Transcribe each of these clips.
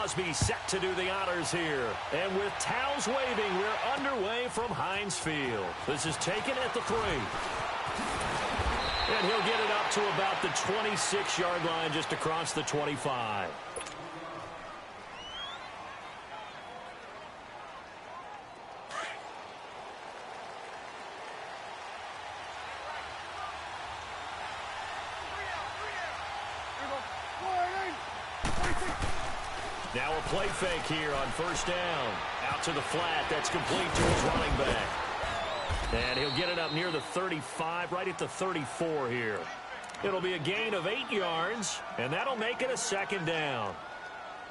Crosby set to do the honors here. And with towels waving, we're underway from Heinz Field. This is taken at the 3. And he'll get it up to about the 26-yard line, just across the 25. Now a play fake here on first down. Out to the flat. That's complete to his running back. And he'll get it up near the 35, right at the 34 here. It'll be a gain of 8 yards, and that'll make it a second down.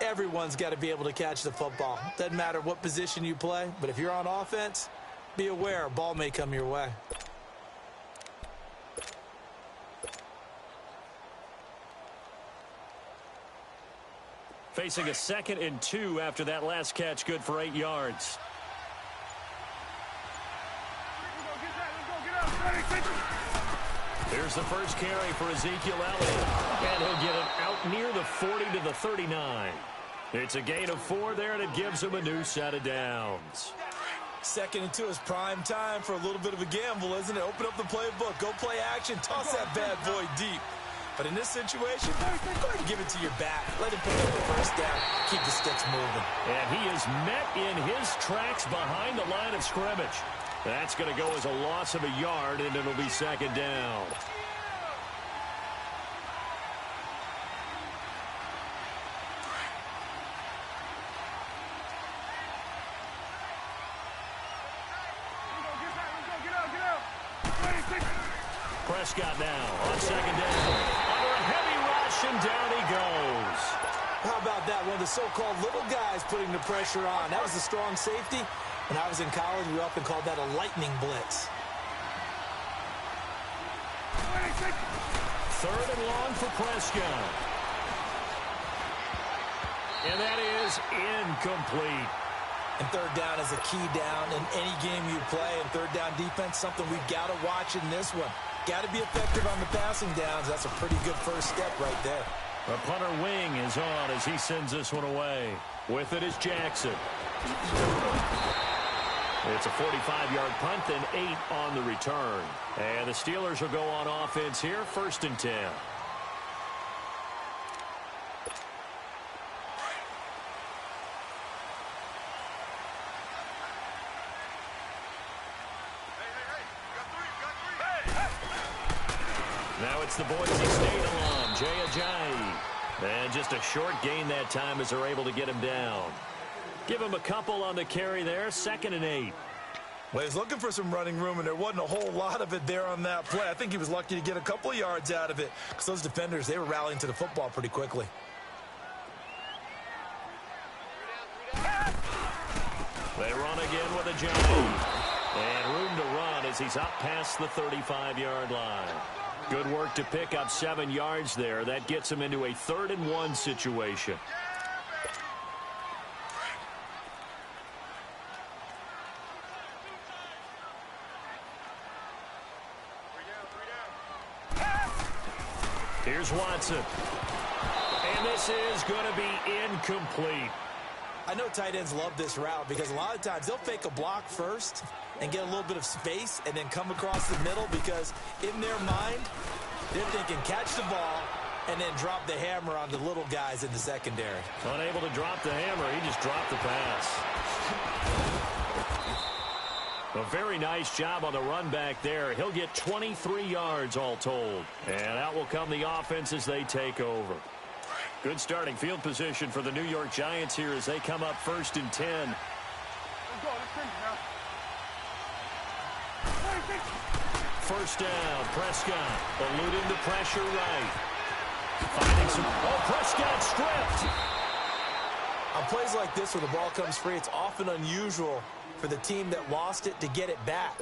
Everyone's got to be able to catch the football. Doesn't matter what position you play, but if you're on offense, be aware a ball may come your way. Facing a 2nd and 2 after that last catch, good for 8 yards. Here's the first carry for Ezekiel Elliott. And he'll get it out near the 40 to the 39. It's a gain of 4 there, and it gives him a new set of downs. 2nd and 2 is prime time for a little bit of a gamble, isn't it? Open up the playbook, go play action, toss that bad boy deep. But in this situation, go ahead and give it to your back. Let him pick up the first down. Keep the sticks moving. And he is met in his tracks behind the line of scrimmage. That's going to go as a loss of a yard, and it'll be second down. Prescott now on second down. Under a heavy rush, and down he goes. How about that? One of the so-called little guys putting the pressure on. That was the strong safety. When I was in college, we often called that a lightning blitz. 3rd and long for Prescott. And that is incomplete. And 3rd down is a key down in any game you play. And 3rd down defense, something we've got to watch in this one. Got to be effective on the passing downs. That's a pretty good first step right there. The punter wing is on as he sends this one away. With it is Jackson. It's a 45-yard punt and 8 on the return. And the Steelers will go on offense here, 1st and 10. Now it's the Boise State alum, Jay Ajayi. And just a short gain that time as they're able to get him down. Give him a couple on the carry there, 2nd and 8. Well, he's looking for some running room, and there wasn't a whole lot of it there on that play. I think he was lucky to get a couple of yards out of it because those defenders, they were rallying to the football pretty quickly. They run again with Ajayi. And room to run as he's up past the 35-yard line. Good work to pick up 7 yards there. That gets him into a 3rd and 1 situation. Here's Watson. And this is going to be incomplete. I know tight ends love this route because a lot of times they'll fake a block first and get a little bit of space and then come across the middle because in their mind, they're thinking catch the ball and then drop the hammer on the little guys in the secondary. Unable to drop the hammer, he just dropped the pass. A very nice job on the run back there. He'll get 23 yards all told. And out will come the offense as they take over. Good starting field position for the New York Giants here as they come up 1st and 10. First down, Prescott eluding the pressure right. Finding some, Prescott stripped. On plays like this where the ball comes free, it's often unusual for the team that lost it to get it back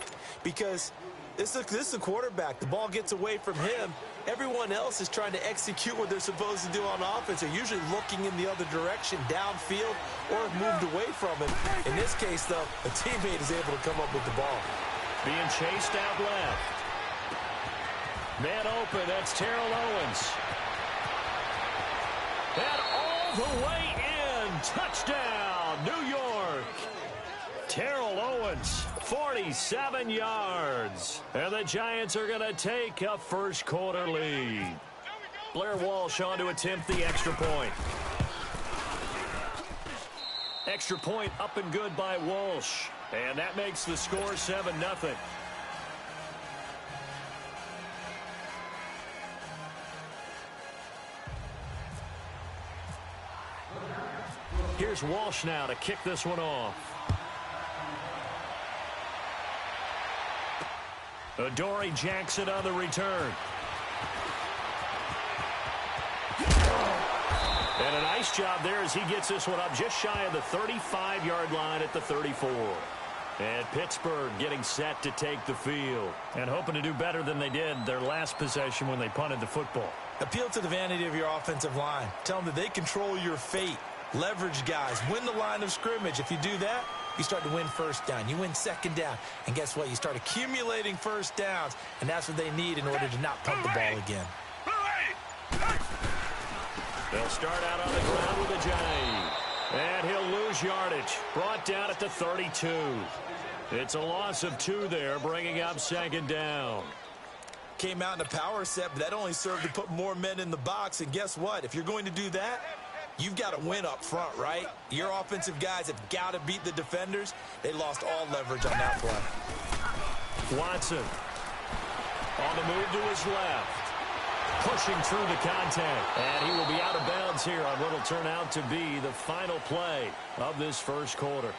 because this is the quarterback. The ball gets away from him. Everyone else is trying to execute what they're supposed to do on offense. They're usually looking in the other direction, downfield, or have moved away from him. In this case, though, a teammate is able to come up with the ball. Being chased out left. Man open, that's Terrell Owens. And all the way in touchdown, New York. Terrell Owens, 47 yards. And the Giants are going to take a first quarter lead. Blair Walsh on to attempt the extra point. Extra point up and good by Walsh. And that makes the score 7-0. Here's Walsh now to kick this one off. Adoree Jackson on the return. And a nice job there as he gets this one up just shy of the 35-yard line at the 34. And Pittsburgh getting set to take the field and hoping to do better than they did their last possession when they punted the football. Appeal to the vanity of your offensive line. Tell them that they control your fate. Leverage guys. Win the line of scrimmage. If you do that, you start to win first down. You win second down. And guess what? You start accumulating first downs. And that's what they need in order to not punt the ball again. They'll start out on the ground with a J. And he'll lose yardage. Brought down at the 32. It's a loss of 2 there, bringing up second down. Came out in a power set, but that only served to put more men in the box. And guess what? If you're going to do that, you've got to win up front, right? Your offensive guys have got to beat the defenders. They lost all leverage on that play. Watson on the move to his left. Pushing through the contact. And he will be out of bounds here on what will turn out to be the final play of this first quarter.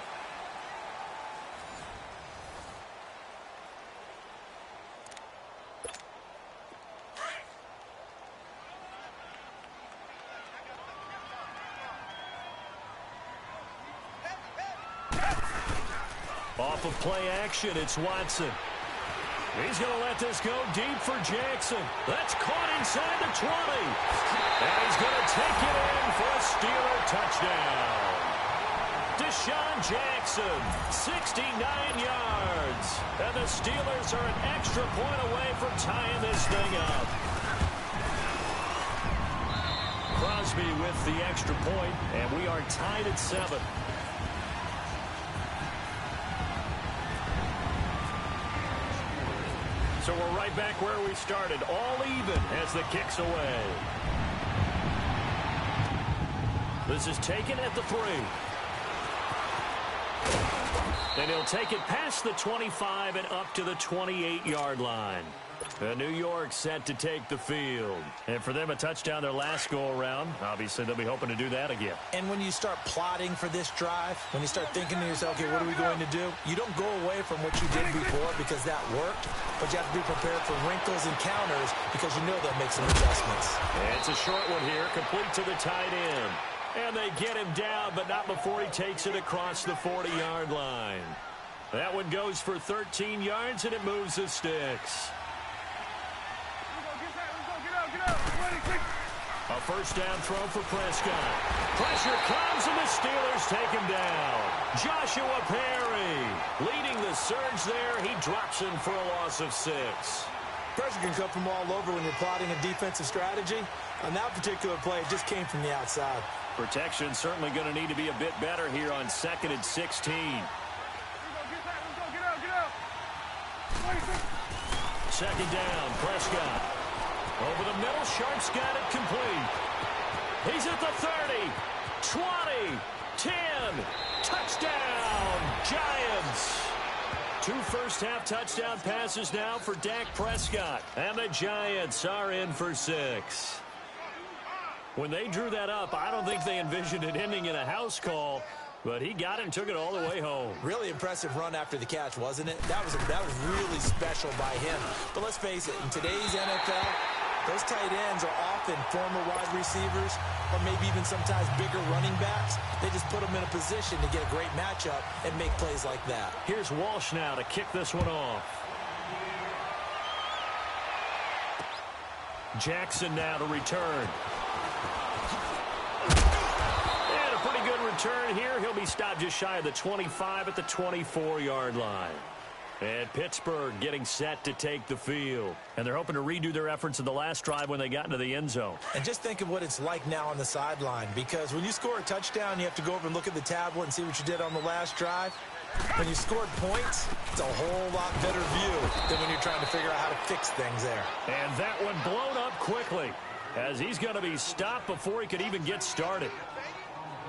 Off of play action, it's Watson. He's going to let this go deep for Jackson. That's caught inside the 20. And he's going to take it in for a Steeler touchdown. Deshaun Jackson, 69 yards. And the Steelers are an extra point away from tying this thing up. Crosby with the extra point, and we are tied at 7. So we're right back where we started, all even as the kick's away. This is taken at the 3. And he'll take it past the 25 and up to the 28-yard line. New York set to take the field. And for them, a touchdown their last go-around. Obviously, they'll be hoping to do that again. And when you start plotting for this drive, when you start thinking to yourself, okay, what are we going to do? You don't go away from what you did before because that worked, but you have to be prepared for wrinkles and counters because you know they'll make some adjustments. And it's a short one here, complete to the tight end. And they get him down, but not before he takes it across the 40-yard line. That one goes for 13 yards, and it moves the sticks. A first down throw for Prescott. Pressure comes, and the Steelers take him down. Joshua Perry leading the surge there. He drops him for a loss of 6. Pressure can come from all over when you're plotting a defensive strategy. On that particular play, it just came from the outside. Protection certainly going to need to be a bit better here on 2nd and 16. Second down, Prescott. Over the middle, Sharp's got it complete. He's at the 30, 20, 10, touchdown, Giants. 2 first-half touchdown passes now for Dak Prescott. And the Giants are in for 6. When they drew that up, I don't think they envisioned it ending in a house call. But he got it and took it all the way home. Really impressive run after the catch, wasn't it? That was really special by him. But let's face it, in today's NFL, those tight ends are often former wide receivers or maybe even sometimes bigger running backs. They just put them in a position to get a great matchup and make plays like that. Here's Walsh now to kick this one off. Jackson now to return. Pretty good return here. He'll be stopped just shy of the 25 at the 24-yard line. And Pittsburgh getting set to take the field. And they're hoping to redo their efforts in the last drive when they got into the end zone. And just think of what it's like now on the sideline, because when you score a touchdown, you have to go over and look at the tablet and see what you did on the last drive. When you scored points, it's a whole lot better view than when you're trying to figure out how to fix things there. And that one blown up quickly as he's going to be stopped before he could even get started.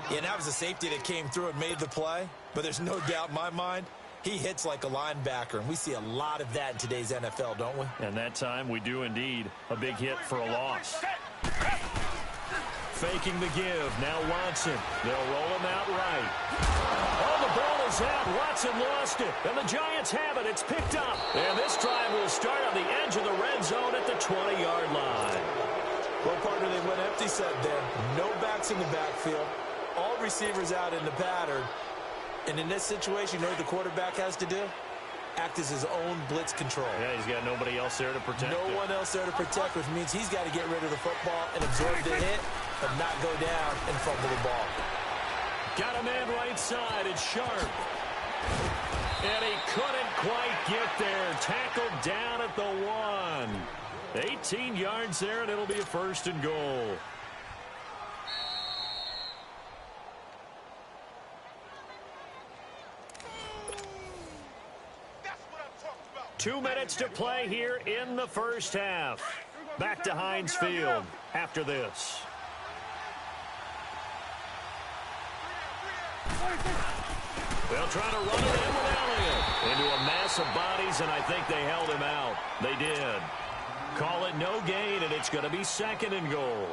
Yeah, that was a safety that came through and made the play, but there's no doubt in my mind, he hits like a linebacker, and we see a lot of that in today's NFL, don't we? And that time we do indeed a big hit for a loss. Faking the give. Now Watson. They'll roll him out right. Oh, the ball is out. Watson lost it. And the Giants have it. It's picked up. And this drive will start on the edge of the red zone at the 20-yard line. Well, partner, they went empty set there. No backs in the backfield. All receivers out in the pattern. And in this situation, you know what the quarterback has to do? Act as his own blitz control. Yeah, he's got nobody else there to protect No one else there to protect, which means he's got to get rid of the football and absorb the hit, but not go down and fumble the ball. Got a man right side. It's Sharp. And he couldn't quite get there. Tackled down at the 1. 18 yards there, and it'll be a 1st and goal. Two minutes to play here in the first half. Back to Heinz Field after this. They'll try to run it in with Elliott. Into a mass of bodies, and I think they held him out. They did. Call it no gain, and it's going to be 2nd and goal.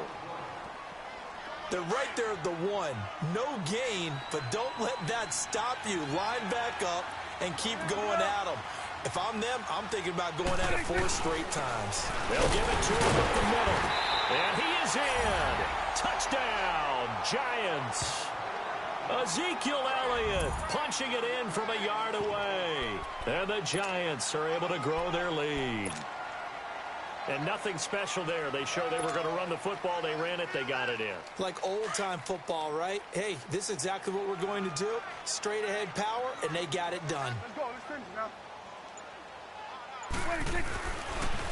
They're right there at the 1. No gain, but don't let that stop you. Line back up and keep going at them. If I'm them, I'm thinking about going at it 4 straight times. They'll give it to him up the middle. And he is in. Touchdown, Giants. Ezekiel Elliott punching it in from a yard away. And the Giants are able to grow their lead. And nothing special there. They showed they were going to run the football. They ran it. They got it in. Like old-time football, right? Hey, this is exactly what we're going to do. Straight-ahead power, and they got it done. Let's go. Let's finish now.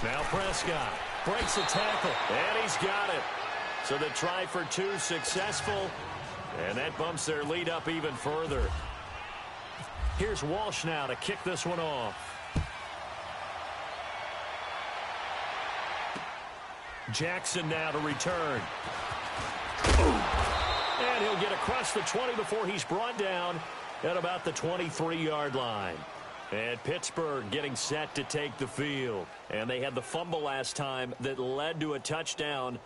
Now Prescott breaks a tackle, and he's got it. So the try for 2 successful, and that bumps their lead up even further. Here's Walsh now to kick this one off. Jackson now to return. And he'll get across the 20 before he's brought down at about the 23-yard line. And Pittsburgh getting set to take the field. And they had the fumble last time that led to a touchdown.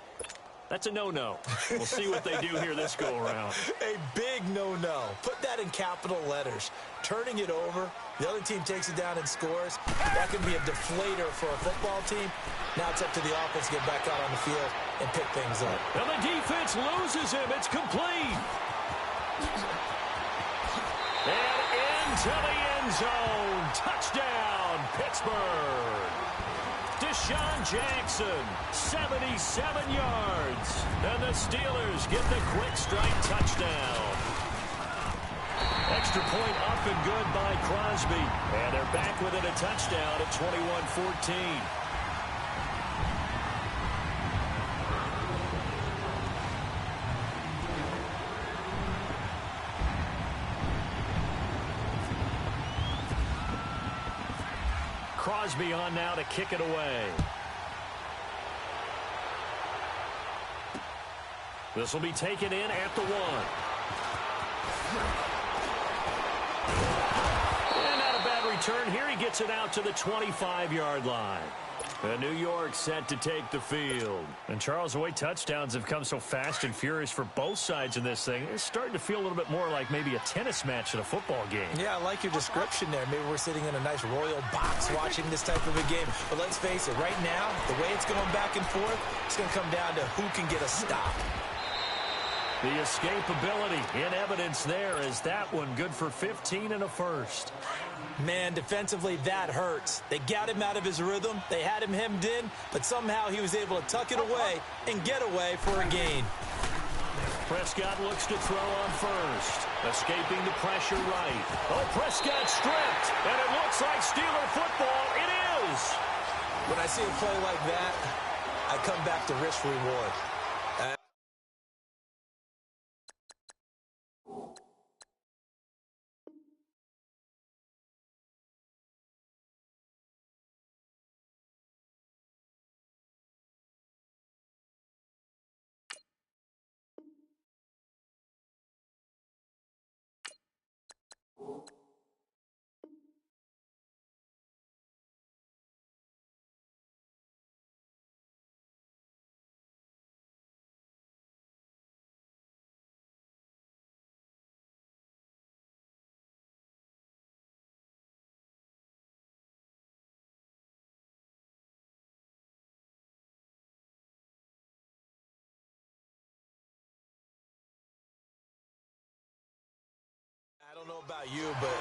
That's a no-no. We'll see what they do here this go-around. A big no-no. Put that in capital letters. Turning it over, the other team takes it down and scores. That can be a deflator for a football team. Now it's up to the offense to get back out on the field and pick things up. And the defense loses him. It's complete. And into the end zone. Touchdown, Pittsburgh. Deshaun Jackson, 77 yards. And the Steelers get the quick strike touchdown. Extra point up and good by Crosby. And they're back within a touchdown at 21-14. Crosby on now to kick it away. This will be taken in at the 1. And not a bad return here. He gets it out to the 25-yard line. And New York set to take the field. And Charles, the way touchdowns have come so fast and furious for both sides in this thing, it's starting to feel a little bit more like maybe a tennis match at a football game. Yeah, I like your description there. Maybe we're sitting in a nice royal box watching this type of a game. But let's face it, right now, the way it's going back and forth, it's going to come down to who can get a stop. The escapability in evidence there is that one good for 15 and a first. Man, defensively, that hurts. They got him out of his rhythm. They had him hemmed in, but somehow he was able to tuck it away and get away for a gain. Prescott looks to throw on first. Escaping the pressure right. Oh, Prescott stripped. And it looks like Steeler football. It is. When I see a play like that, I come back to risk reward. I don't know about you, but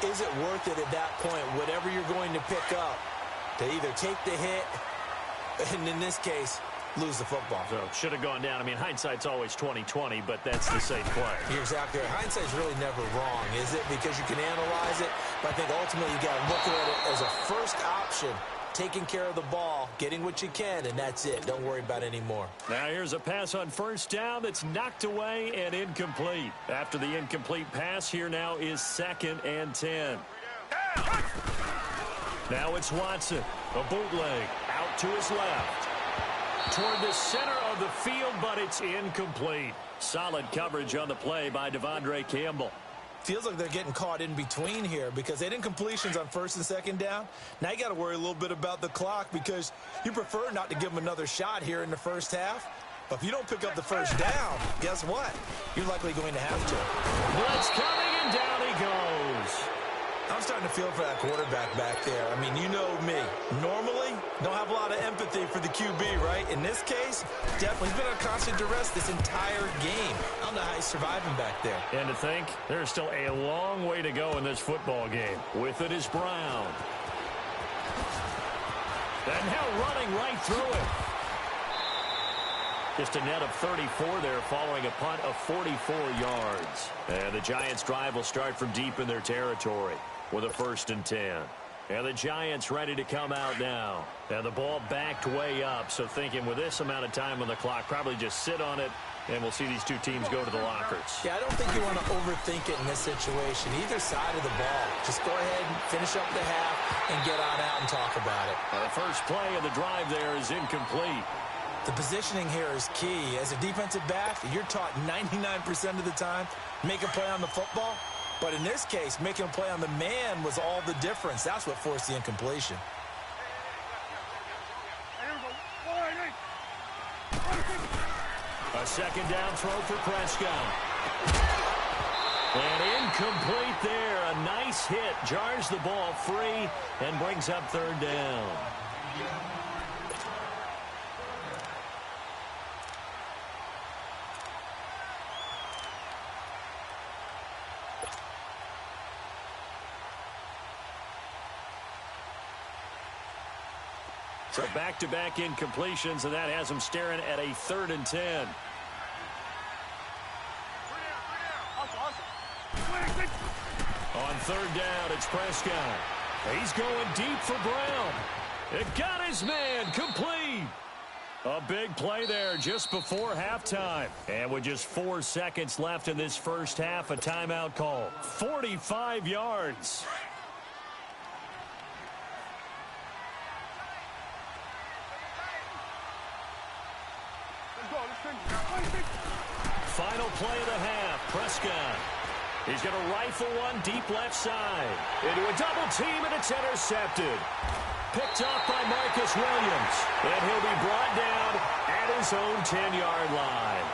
is it worth it at that point, whatever you're going to pick up, to either take the hit, and in this case, lose the football? So should have gone down. I mean, hindsight's always 20/20, but that's the safe play. You're exactly right. Hindsight's really never wrong, is it? Because you can analyze it, but I think ultimately you got to look at it as a first option, taking care of the ball, getting what you can, and that's it. Don't worry about any more. Now here's a pass on first down that's knocked away and incomplete. After the incomplete pass, here now is 2nd and 10. Now it's Watson. A bootleg out to his left. Toward the center of the field, but it's incomplete. Solid coverage on the play by Devondre Campbell. Feels like they're getting caught in between here because they did incompletions on 1st and 2nd down. Now you got to worry a little bit about the clock because you prefer not to give them another shot here in the first half. But if you don't pick up the first down, guess what? You're likely going to have to. Blitz coming, and down he goes. I'm starting to feel for that quarterback back there. I mean, you know me. Normally, don't have a lot of empathy for the QB, right? In this case, definitely. He's been on constant duress this entire game. I don't know how he's surviving back there. And to think, there's still a long way to go in this football game. With it is Brown. And now running right through it. Just a net of 34 there following a punt of 44 yards. And the Giants' drive will start from deep in their territory with a 1st and 10. And the Giants ready to come out now. And the ball backed way up, so thinking with this amount of time on the clock, probably just sit on it, and we'll see these two teams go to the lockers. Yeah, I don't think you want to overthink it in this situation. Either side of the ball. Just go ahead and finish up the half and get on out and talk about it. Well, the first play of the drive there is incomplete. The positioning here is key. As a defensive back, you're taught 99% of the time, make a play on the football. But in this case, making a play on the man was all the difference. That's what forced the incompletion. A 2nd down throw for Prescott. And incomplete there. A nice hit. Jars the ball free and brings up 3rd down. So back-to-back incompletions, and that has him staring at a 3rd and 10. On 3rd down, it's Prescott. He's going deep for Brown. It got his man complete. A big play there just before halftime. And with just 4 seconds left in this first half, a timeout call. 45 yards. Final play of the half, Prescott. He's going to rifle one deep left side. Into a double team, and it's intercepted. Picked off by Marcus Williams. And he'll be brought down at his own 10-yard line.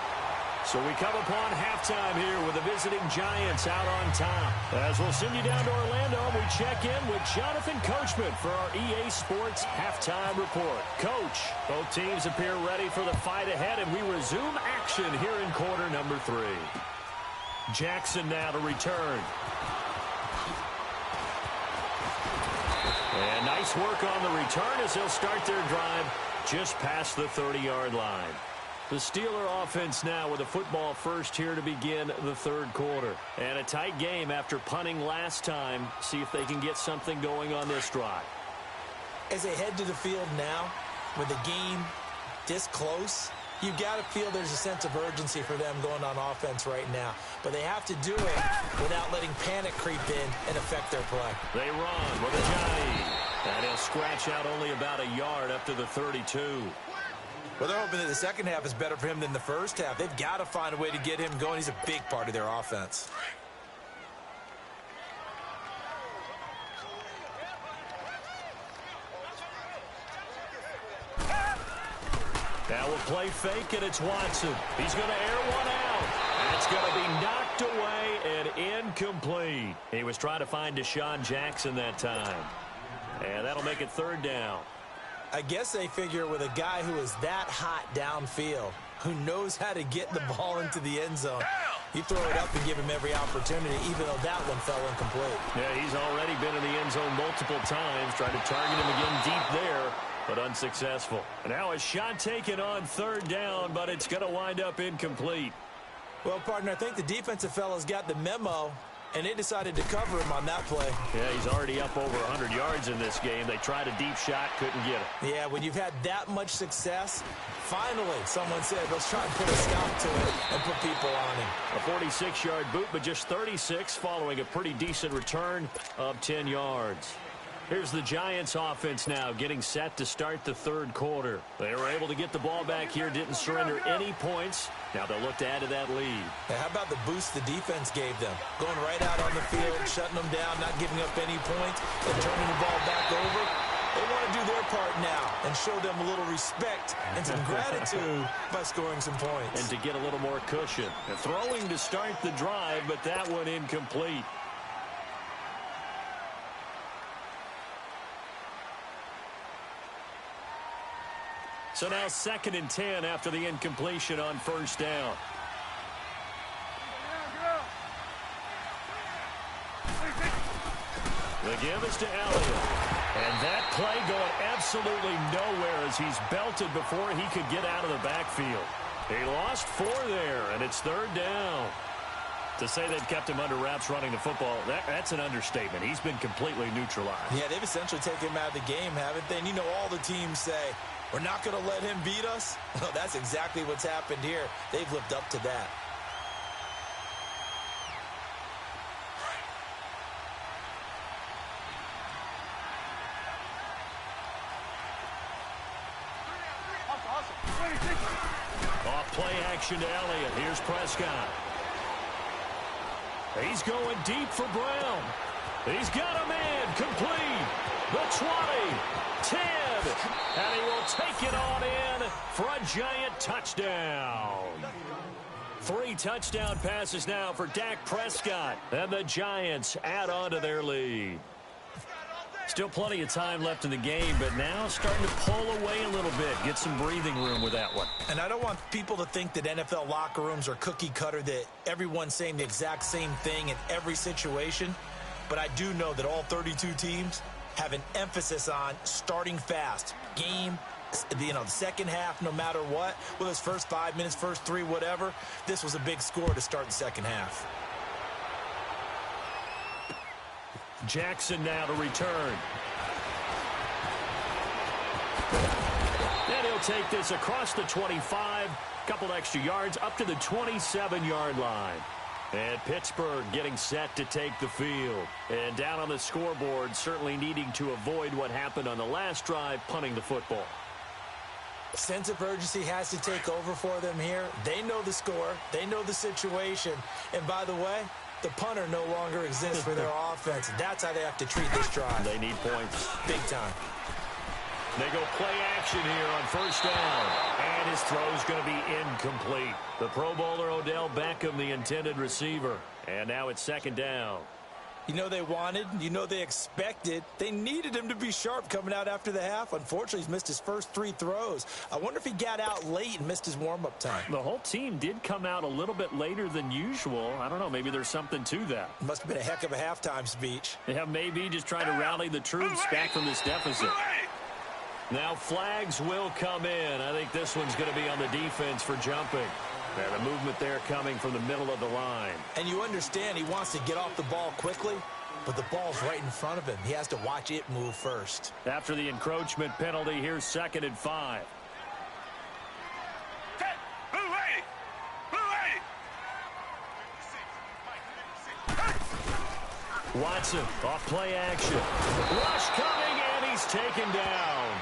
So we come upon halftime here with the visiting Giants out on top. As we'll send you down to Orlando, we check in with Jonathan Coachman for our EA Sports Halftime Report. Coach, both teams appear ready for the fight ahead, and we resume action here in quarter number 3. Jackson now to return. And nice work on the return as they'll start their drive just past the 30-yard line. The Steeler offense now with a football first here to begin the third quarter. And a tight game after punting last time. See if they can get something going on this drive. As they head to the field now, with the game this close, you've got to feel there's a sense of urgency for them going on offense right now. But they have to do it without letting panic creep in and affect their play. They run with a Johnny. And he'll scratch out only about a yard up to the 32. Well, they're hoping that the second half is better for him than the first half. They've got to find a way to get him going. He's a big part of their offense. Now we'll play fake, and it's Watson. He's going to air one out. And it's going to be knocked away and incomplete. He was trying to find Deshaun Jackson that time. And that'll make it third down. I guess they figure with a guy who is that hot downfield, who knows how to get the ball into the end zone, you throw it up and give him every opportunity, even though that one fell incomplete. Yeah, he's already been in the end zone multiple times, tried to target him again deep there, but unsuccessful. And now a shot taken on third down, but it's going to wind up incomplete. Well, partner, I think the defensive fellas got the memo, and they decided to cover him on that play. Yeah, he's already up over 100 yards in this game. They tried a deep shot, couldn't get it. Yeah, when you've had that much success, finally someone said, let's try and put a stop to it and put people on him. A 46-yard boot, but just 36 following a pretty decent return of 10 yards. Here's the Giants offense now getting set to start the third quarter. They were able to get the ball back here, didn't surrender any points. Now they'll look to add to that lead. Now, how about the boost the defense gave them? Going right out on the field, shutting them down, not giving up any points, and turning the ball back over. They want to do their part now and show them a little respect and some gratitude by scoring some points. And to get a little more cushion. And throwing to start the drive, but that one incomplete. So now 2nd and 10 after the incompletion on first down. The give is to Elliott. And that play going absolutely nowhere as he's belted before he could get out of the backfield. He lost 4 there, and it's third down. To say they've kept him under wraps running the football, that's an understatement. He's been completely neutralized. Yeah, they've essentially taken him out of the game, haven't they? And you know all the teams say, we're not going to let him beat us. Well, that's exactly what's happened here. They've lived up to that. Off play action to Elliott. Here's Prescott. He's going deep for Brown. He's got a man complete. The 20, 10, and he will take it on in for a giant touchdown. 3 touchdown passes now for Dak Prescott, and the Giants add on to their lead. Still plenty of time left in the game, but now starting to pull away a little bit, get some breathing room with that one. And I don't want people to think that NFL locker rooms are cookie cutter, that everyone's saying the exact same thing in every situation, but I do know that all 32 teams have an emphasis on starting fast. Game, the second half, no matter what, whether it's first 5 minutes, first 3, whatever, this was a big score to start the second half. Jackson now to return. And he'll take this across the 25, couple extra yards up to the 27-yard line. And Pittsburgh getting set to take the field. And down on the scoreboard, certainly needing to avoid what happened on the last drive, punting the football. Sense of urgency has to take over for them here. They know the score. They know the situation. And by the way, the punter no longer exists for their offense. That's how they have to treat this drive. They need points. Big time. They go play action here on first down. And his throw's going to be incomplete. The Pro Bowler Odell Beckham, the intended receiver. And now it's second down. You know they wanted, you know they expected. They needed him to be sharp coming out after the half. Unfortunately, he's missed his first 3 throws. I wonder if he got out late and missed his warm-up time. The whole team did come out a little bit later than usual. I don't know, maybe there's something to that. Must have been a heck of a halftime speech. Yeah, maybe just trying to rally the troops back from this deficit. Now flags will come in. I think this one's going to be on the defense for jumping. And the movement there coming from the middle of the line. And you understand he wants to get off the ball quickly, but the ball's right in front of him. He has to watch it move first. After the encroachment penalty, here's 2nd and 5. Watson, off play action. Rush coming, and he's taken down.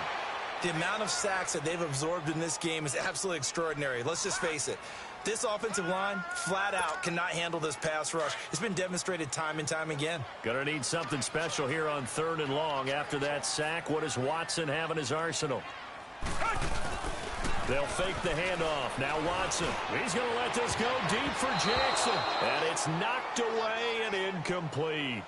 The amount of sacks that they've absorbed in this game is absolutely extraordinary. Let's just face it. This offensive line, flat out, cannot handle this pass rush. It's been demonstrated time and time again. Gonna need something special here on 3rd and long. After that sack, what does Watson have in his arsenal? They'll fake the handoff. Now Watson. He's going to let this go deep for Jackson. And it's knocked away and incomplete.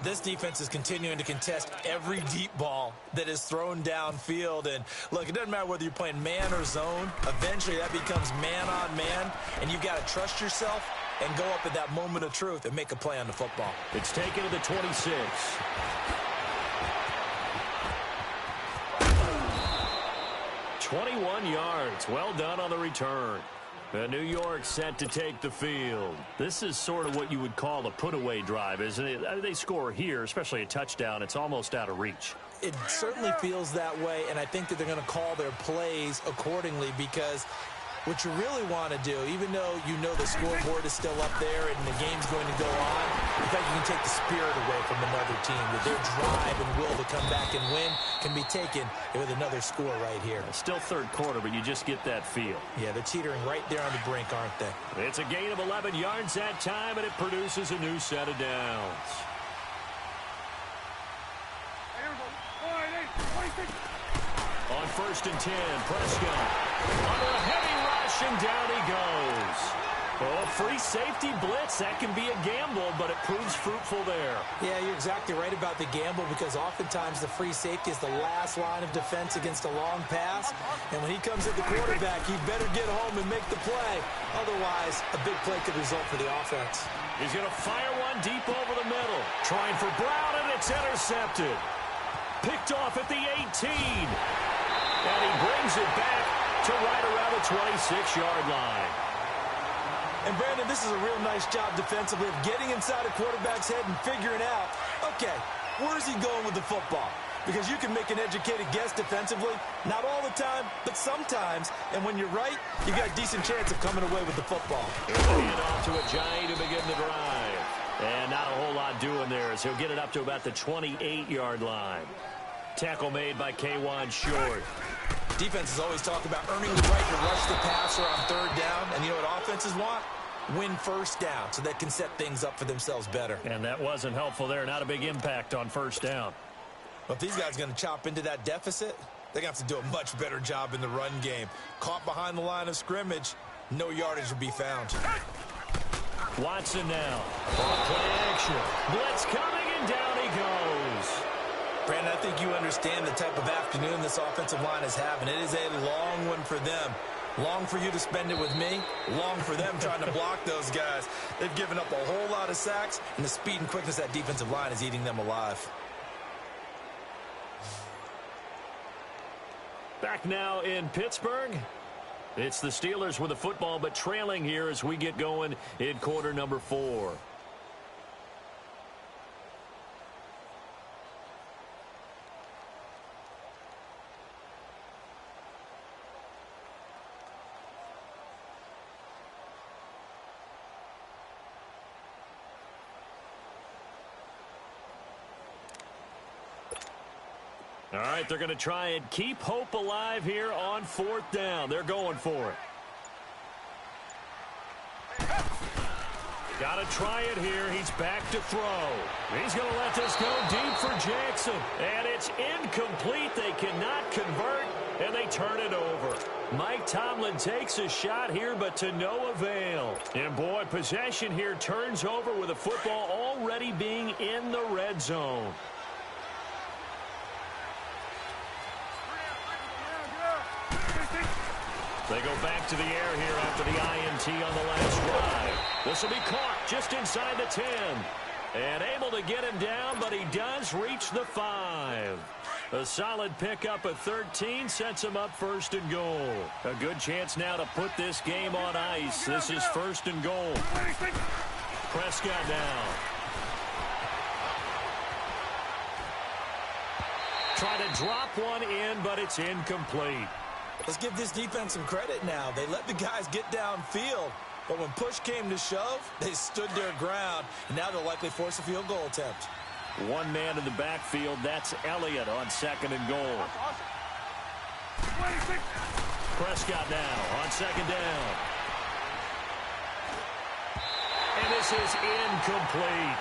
This defense is continuing to contest every deep ball that is thrown downfield. And, look, it doesn't matter whether you're playing man or zone. Eventually that becomes man on man. And you've got to trust yourself and go up at that moment of truth and make a play on the football. It's taken to the 26. 21 yards. Well done on the return. New York set to take the field. This is sort of what you would call a put-away drive, isn't it? They score here, especially a touchdown. It's almost out of reach. It certainly feels that way, and I think that they're going to call their plays accordingly, because what you really want to do, even though you know the scoreboard is still up there and the game's going to go on, in fact, you can take the spirit away from another team. That their drive and will to come back and win can be taken with another score right here. Still 3rd quarter, but you just get that feel. Yeah, they're teetering right there on the brink, aren't they? It's a gain of 11 yards that time, and it produces a new set of downs. On 1st and 10, Prescott under a heavy rush, and down he goes. Oh, free safety blitz. That can be a gamble, but it proves fruitful there. Yeah, you're exactly right about the gamble, because oftentimes the free safety is the last line of defense against a long pass. And when he comes at the quarterback, he better get home and make the play. Otherwise, a big play could result for the offense. He's going to fire one deep over the middle. Trying for Brown, and it's intercepted. Picked off at the 18. And he brings it back to right around the 26-yard line. And, Brandon, this is a real nice job defensively of getting inside a quarterback's head and figuring out, okay, where's he going with the football? Because you can make an educated guess defensively, not all the time, but sometimes. And when you're right, you got a decent chance of coming away with the football. Hand off to Ajayi to begin the drive. And not a whole lot doing there, as he'll get it up to about the 28-yard line. Tackle made by K'Wan Short. Defenses always talk about earning the right to rush the passer on 3rd down. And you know what offenses want? Win 1st down, so they can set things up for themselves better. And that wasn't helpful there. Not a big impact on 1st down. But if these guys are going to chop into that deficit, they're going to have to do a much better job in the run game. Caught behind the line of scrimmage, no yardage will be found. Watson now. Play action. Blitz coming, and down he goes. Brandon, I think you understand the type of afternoon this offensive line is having. It is a long one for them. Long for you to spend it with me. Long for them trying to block those guys. They've given up a whole lot of sacks, and the speed and quickness of that defensive line is eating them alive. Back now in Pittsburgh. It's the Steelers with the football, but trailing here as we get going in quarter number 4. All right, they're going to try and keep hope alive here on 4th down. They're going for it. Got to try it here. He's back to throw. He's going to let this go deep for Jackson. And it's incomplete. They cannot convert, and they turn it over. Mike Tomlin takes a shot here, but to no avail. And, boy, possession here turns over with the football already being in the red zone. They go back to the air here after the INT on the last drive. This will be caught just inside the 10. And able to get him down, but he does reach the 5. A solid pickup of 13 sets him up first and goal. A good chance now to put this game on ice. This is first and goal. Prescott now. Try to drop one in, but it's incomplete. Let's give this defense some credit now. They let the guys get downfield, but when push came to shove, they stood their ground, and now they'll likely force a field goal attempt. One man in the backfield. That's Elliott on second and goal. Prescott now on second down. And this is incomplete.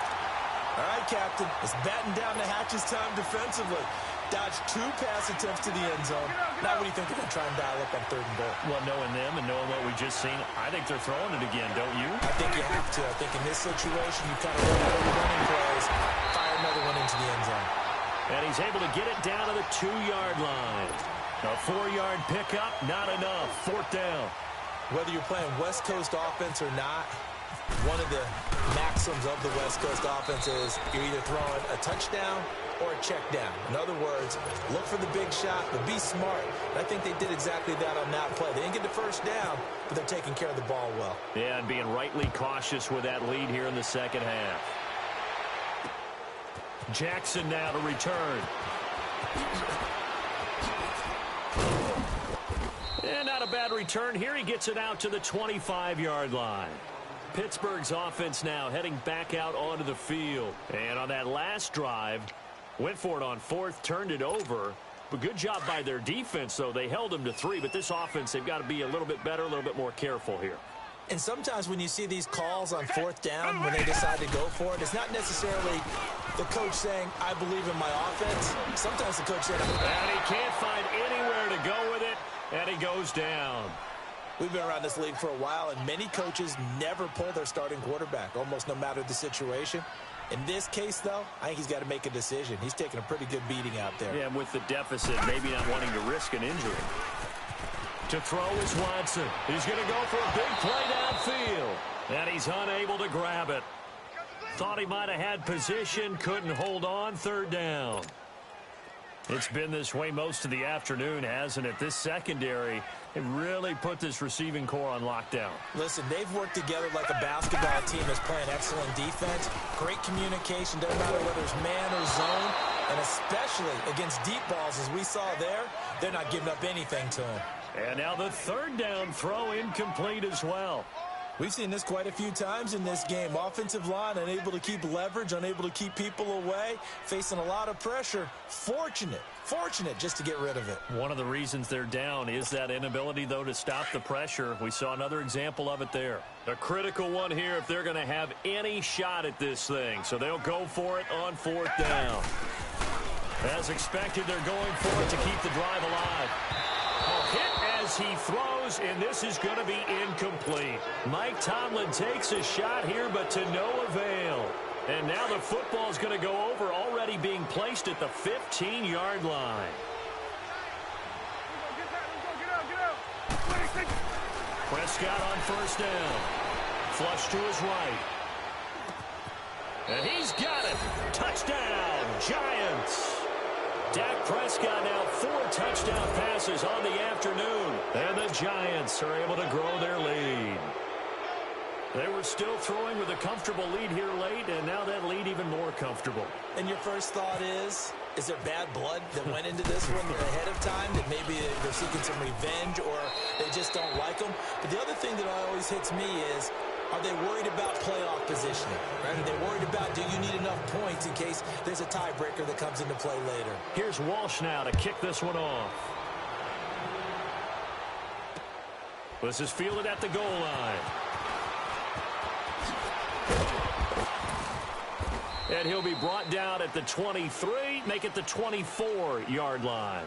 All right, Captain. It's batten down the hatches time defensively. Dodged 2 pass attempts to the end zone. Now what do you think they're going to try and dial up on third and goal? Well, knowing them and knowing what we just seen, I think they're throwing it again, don't you? I think you have to. I think in this situation, you kind of run out of your running plays, fire another one into the end zone. And he's able to get it down to the 2-yard line. A 4-yard pickup, not enough. Fourth down. Whether you're playing West Coast offense or not, one of the maxims of the West Coast offense is you're either throwing a touchdown or a check down. In other words, look for the big shot, but be smart. And I think they did exactly that on that play. They didn't get the first down, but they're taking care of the ball well. Yeah, and being rightly cautious with that lead here in the second half. Jackson now to return. And not a bad return here. He gets it out to the 25-yard line. Pittsburgh's offense now heading back out onto the field. And on that last drive, went for it on fourth, turned it over. But good job by their defense, though. They held them to 3, but this offense, they've got to be a little bit better, a little bit more careful here. And sometimes when you see these calls on fourth down, when they decide to go for it, it's not necessarily the coach saying, I believe in my offense. Sometimes the coach said, and he can't find anywhere to go with it, and he goes down. We've been around this league for a while, and many coaches never pull their starting quarterback, almost no matter the situation. In this case, though, I think he's got to make a decision. He's taking a pretty good beating out there. Yeah, with the deficit, maybe not wanting to risk an injury. To throw is Watson. He's going to go for a big play downfield. And he's unable to grab it. Thought he might have had position, couldn't hold on, third down. It's been this way most of the afternoon, hasn't it? This secondary, it really put this receiving core on lockdown. Listen, they've worked together like a basketball team that's playing excellent defense. Great communication, doesn't matter whether it's man or zone. And especially against deep balls, as we saw there, they're not giving up anything to them. And now the third down throw incomplete as well. We've seen this quite a few times in this game. Offensive line unable to keep leverage, unable to keep people away, facing a lot of pressure. Fortunate just to get rid of it. One of the reasons they're down is that inability, though, to stop the pressure. We saw another example of it there. A critical one here if they're going to have any shot at this thing. So they'll go for it on fourth down. As expected, they're going for it to keep the drive alive. Hit as he throws, and this is going to be incomplete. Mike Tomlin takes a shot here, but to no avail. And now the football is going to go over, already being placed at the 15-yard line. Prescott on first down. Flush to his right. And he's got it. Touchdown, Giants. Dak Prescott now 4 touchdown passes on the afternoon. And the Giants are able to grow their lead. They were still throwing with a comfortable lead here late, and now that lead even more comfortable. And your first thought is there bad blood that went into this one ahead of time, that maybe they're seeking some revenge or they just don't like them? But the other thing that always hits me is, are they worried about playoff positioning? Right? Are they worried about, do you need enough points in case there's a tiebreaker that comes into play later? Here's Walsh now to kick this one off. This is fielded at the goal line. And he'll be brought down at the 23, make it the 24-yard line.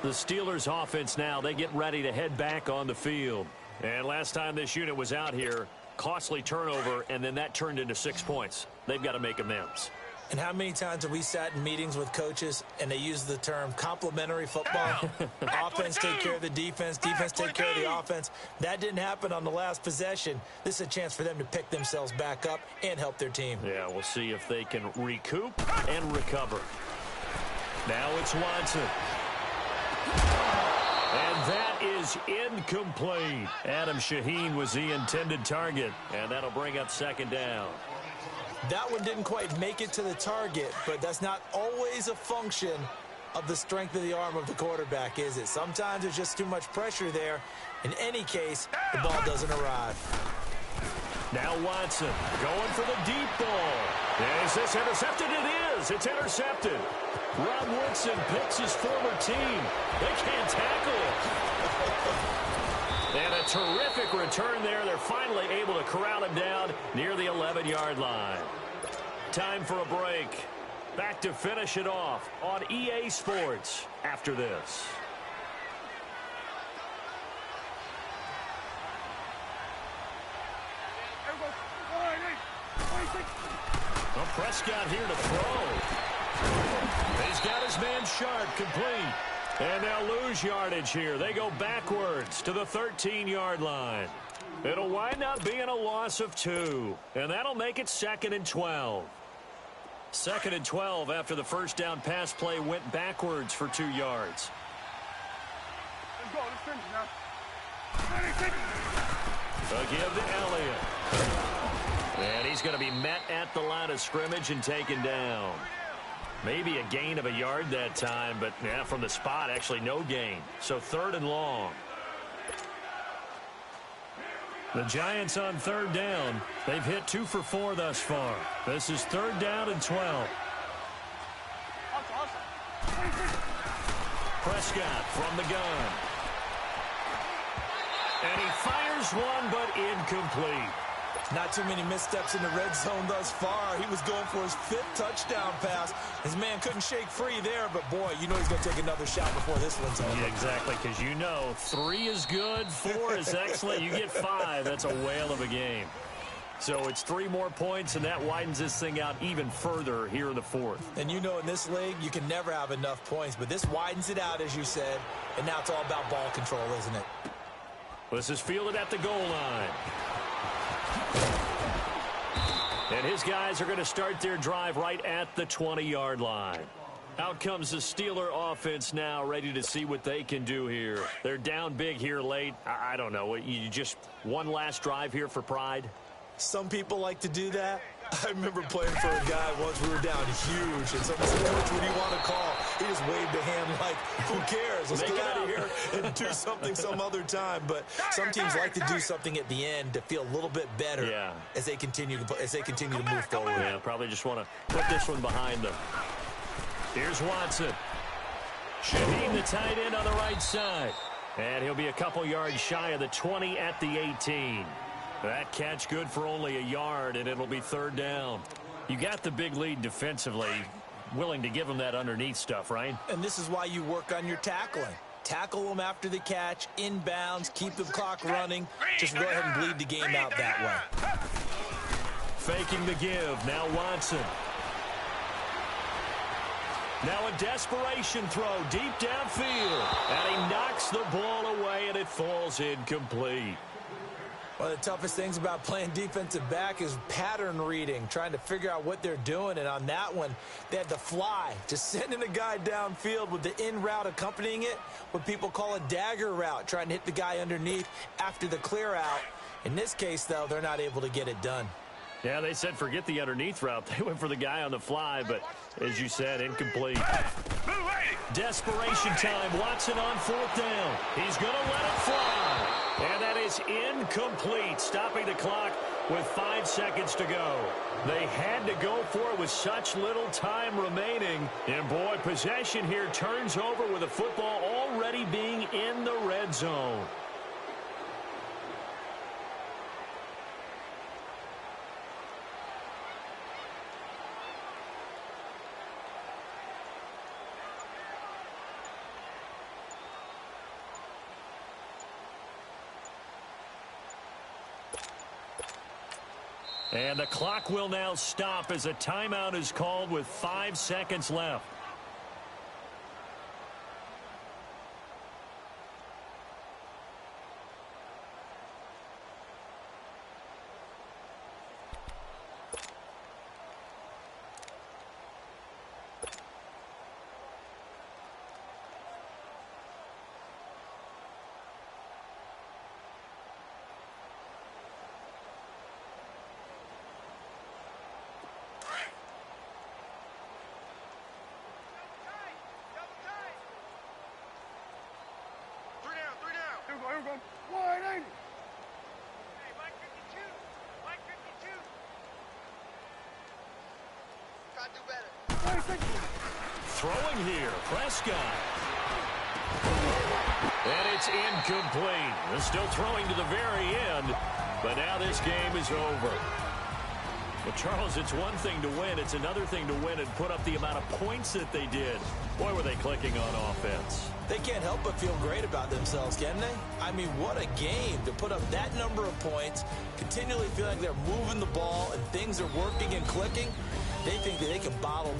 The Steelers' offense now, they get ready to head back on the field. And last time this unit was out here, costly turnover, and then that turned into 6 points. They've got to make amends. And how many times have we sat in meetings with coaches and they use the term complementary football? Offense take care of the defense, defense take care of the offense. That didn't happen on the last possession. This is a chance for them to pick themselves back up and help their team. Yeah, we'll see if they can recoup and recover. Now it's Watson. And that is incomplete. Adam Shaheen was the intended target, and that'll bring up second down. That one didn't quite make it to the target, but that's not always a function of the strength of the arm of the quarterback, is it? Sometimes there's just too much pressure there. In any case, the ball doesn't arrive. Now Watson going for the deep ball. Is this intercepted? It is. It's intercepted. Rob Woodson picks his former team. They can't tackle him. And a terrific return there. They're finally able to corral him down near the 11-yard line. Time for a break. Back to finish it off on EA Sports after this. Well, Prescott here to throw. He's got his man Sharp complete. And they'll lose yardage here. They go backwards to the 13-yard line. It'll wind up being a loss of 2. And that'll make it 2nd and 12. 2nd and 12 after the first down pass play went backwards for 2 yards. Let's go. Let's finish now. They'll give to Elliott. And he's going to be met at the line of scrimmage and taken down. Maybe a gain of a yard that time, but yeah, from the spot, actually no gain. So 3rd and long. The Giants on 3rd down. They've hit 2 for 4 thus far. This is 3rd down and 12. Prescott from the gun. And he fires one, but incomplete. Not too many missteps in the red zone thus far. He was going for his 5th touchdown pass. His man couldn't shake free there, but boy, you know he's going to take another shot before this one's over. Yeah, exactly, because you know 3 is good, 4 is excellent. You get 5, that's a whale of a game. So it's 3 more points, and that widens this thing out even further here in the 4th. And you know in this league, you can never have enough points, but this widens it out, as you said, and now it's all about ball control, isn't it? This is fielded at the goal line. And his guys are going to start their drive right at the 20-yard line. Out comes the Steeler offense now, ready to see what they can do here. They're down big here late. I don't know. You just one last drive here for pride? Some people like to do that. I remember playing for a guy once. We were down huge, and someone said, "Coach, what do you want to call?" He just waved a hand like, "Who cares? Let's get out of here and do something some other time." But some teams like to do something at the end to feel a little bit better as they continue to move forward. Yeah, probably just want to put this one behind them. Here's Watson. Shaheen, the tight end on the right side, and he'll be a couple yards shy of the 20 at the 18. That catch good for only a yard, and it'll be 3rd down. You got the big lead defensively, willing to give them that underneath stuff, right? And this is why you work on your tackling. Tackle them after the catch, inbounds, keep the clock running. Just go ahead and bleed the game out that way. Faking the give. Now Watson. Now a desperation throw deep downfield. And he knocks the ball away, and it falls incomplete. One of the toughest things about playing defensive back is pattern reading, trying to figure out what they're doing. And on that one, they had the fly, just sending a guy downfield with the in route accompanying it, what people call a dagger route, trying to hit the guy underneath after the clear out. In this case, though, they're not able to get it done. Yeah, they said forget the underneath route. They went for the guy on the fly, but as you said, incomplete. Desperation time. Watson on 4th down. He's going to let it fly. And that is incomplete, stopping the clock with 5 seconds to go. They had to go for it with such little time remaining. And, boy, possession here turns over with the football already being in the red zone. And the clock will now stop as a timeout is called with 5 seconds left. Throwing here, Prescott. And it's incomplete. They're still throwing to the very end, but now this game is over. Well, Charles, it's one thing to win. It's another thing to win and put up the amount of points that they did. Boy, were they clicking on offense. They can't help but feel great about themselves, can they? I mean, what a game to put up that number of points, continually feel like they're moving the ball and things are working and clicking. They think that they can bottle